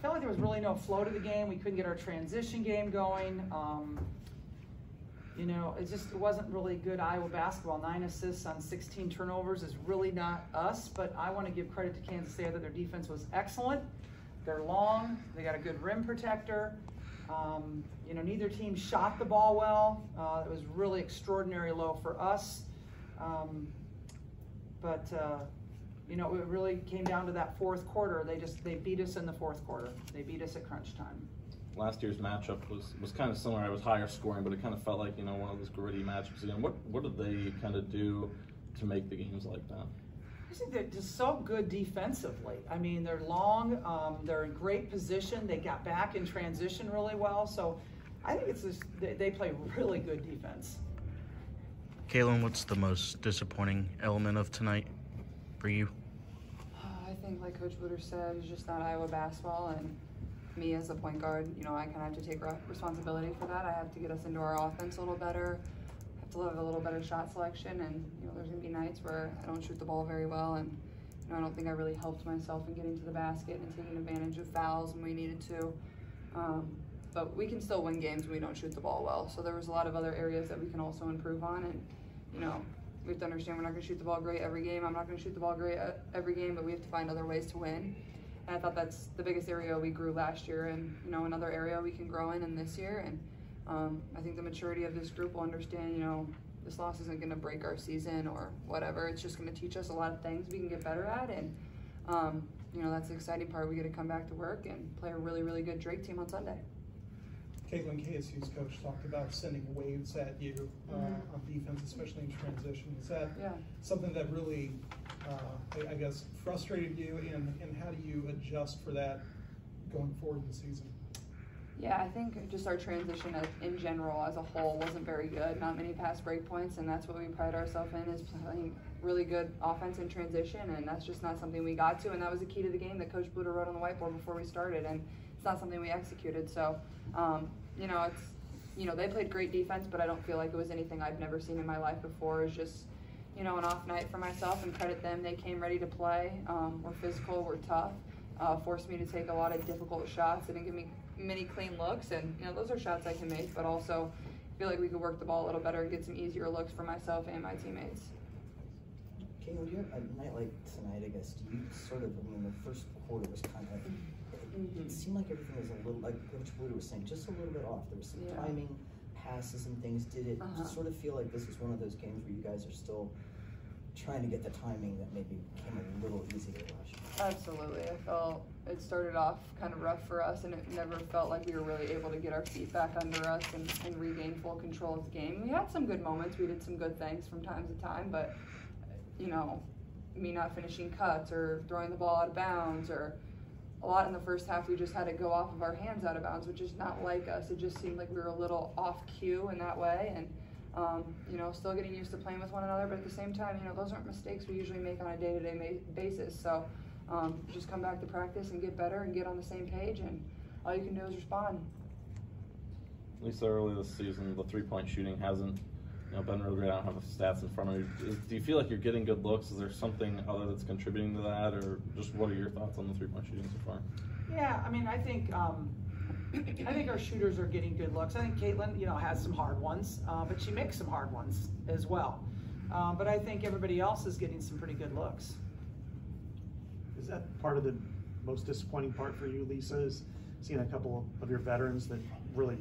felt like there was really no flow to the game. We couldn't get our transition game going. You know, it wasn't really good Iowa basketball. 9 assists on 16 turnovers is really not us, but I want to give credit to Kansas State that their defense was excellent. They're long, they got a good rim protector. You know, neither team shot the ball well. It was really extraordinary low for us. You know, it really came down to that fourth quarter. They beat us in the fourth quarter. They beat us at crunch time. Last year's matchup was kind of similar. It was higher scoring, but it kind of felt like, you know, one of those gritty matchups again. What did they kind of do to make the games like that? I think they're just so good defensively. I mean, they're long, they're in great position. They got back in transition really well. So I think it's just, they play really good defense. Kaylin, what's the most disappointing element of tonight for you? I think, like Coach Bluder said, it's just not Iowa basketball, and me as a point guard, you know, I kind of have to take responsibility for that. I have to get us into our offense a little better, have to have a little better shot selection, and, you know, there's going to be nights where I don't shoot the ball very well, and, you know, I don't think I really helped myself in getting to the basket and taking advantage of fouls when we needed to. But we can still win games when we don't shoot the ball well. So there was a lot of other areas that we can also improve on, and, you know, we have to understand we're not going to shoot the ball great every game. I'm not going to shoot the ball great every game, but we have to find other ways to win. And I thought that's the biggest area we grew last year, and, you know, another area we can grow in this year. And I think the maturity of this group will understand, you know, this loss isn't going to break our season or whatever. It's just going to teach us a lot of things we can get better at. And, you know, that's the exciting part. We get to come back to work and play a really, really good Drake team on Sunday. Caitlin, KSU's coach talked about sending waves at you on defense, especially in transition. Is that something that really, I guess, frustrated you, and how do you adjust for that going forward in the season? Yeah, I think just our transition in general as a whole wasn't very good. Not many pass break points, and that's what we pride ourselves in, is playing really good offense in transition, and that's just not something we got to, and that was the key to the game that Coach Bluder wrote on the whiteboard before we started, and it's not something we executed. So, you know, they played great defense, but I don't feel like it was anything I've never seen in my life before. It's just, you know, an off night for myself, and credit them. They came ready to play. We're physical, we're tough. Forced me to take a lot of difficult shots. They didn't give me many clean looks, and, you know, those are shots I can make, but also feel like we could work the ball a little better and get some easier looks for myself and my teammates. Kate, when you have a night like tonight, I guess, do you sort of, I mean, the first quarter was kind of, it seemed like everything was a little, like Coach Bluder was saying, just a little bit off. There was some timing, passes and things. Did it sort of feel like this was one of those games where you guys are still trying to get the timing that maybe came a little easier last year? Absolutely. I felt it started off kind of rough for us, and it never felt like we were really able to get our feet back under us and regain full control of the game. We had some good moments. We did some good things from time to time, but, you know, me not finishing cuts or throwing the ball out of bounds, or a lot in the first half we just had it go off of our hands out of bounds, which is not like us. It just seemed like we were a little off cue in that way, and you know, still getting used to playing with one another, but at the same time, you know, those aren't mistakes we usually make on a day-to-day basis. So just come back to practice and get better and get on the same page, and all you can do is respond. Lisa, early this season, the three-point shooting hasn't, you know, been really great. I don't have the stats in front of me. Do you feel like you're getting good looks? Is there something other that's contributing to that, or just what are your thoughts on the three-point shooting so far? Yeah, I mean, I think our shooters are getting good looks. I think Caitlin, you know, has some hard ones, but she makes some hard ones as well. But I think everybody else is getting some pretty good looks. Is that part of the most disappointing part for you, Lisa, is seeing a couple of your veterans that really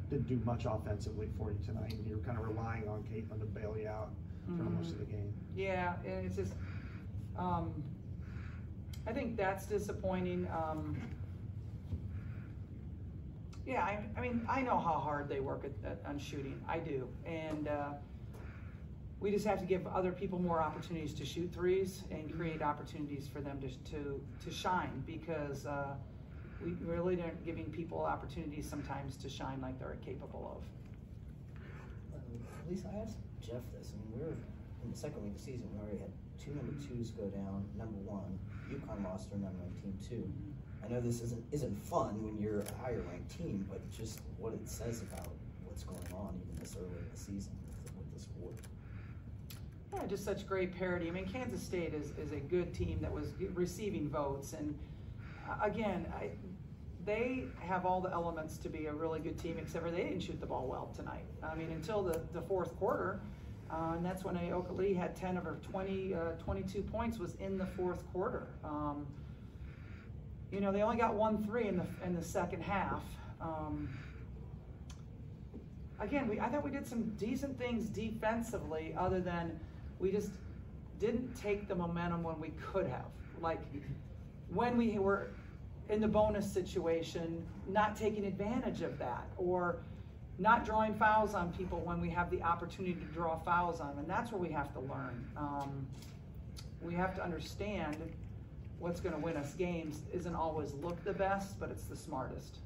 didn't do much offensively for you tonight, and you're kind of relying on Caitlin to bail you out for most of the game? Yeah, and it's just, I think that's disappointing. Yeah, I mean, I know how hard they work on shooting. I do, and we just have to give other people more opportunities to shoot threes and create opportunities for them to shine, because we really aren't giving people opportunities sometimes to shine like they're capable of. Lisa, I asked Jeff this. I mean, we were in the second week of the season. We already had 2 number 2s go down. Number 1, UConn lost their number 1 team too. I know this isn't fun when you're a higher ranked team, but just what it says about what's going on even this early in the season with this sport. Yeah, just such great parity. I mean, Kansas State is a good team that was receiving votes, and again, they have all the elements to be a really good team, except for they didn't shoot the ball well tonight. I mean, until the fourth quarter, and that's when Aoka Lee had 10 of her 22 points was in the fourth quarter. You know, they only got 1-3 in the second half. Again, I thought we did some decent things defensively, other than we just didn't take the momentum when we could have. Like when we were in the bonus situation, not taking advantage of that, or not drawing fouls on people when we have the opportunity to draw fouls on them. And that's where we have to learn. We have to understand what's going to win us games isn't always look the best, but it's the smartest.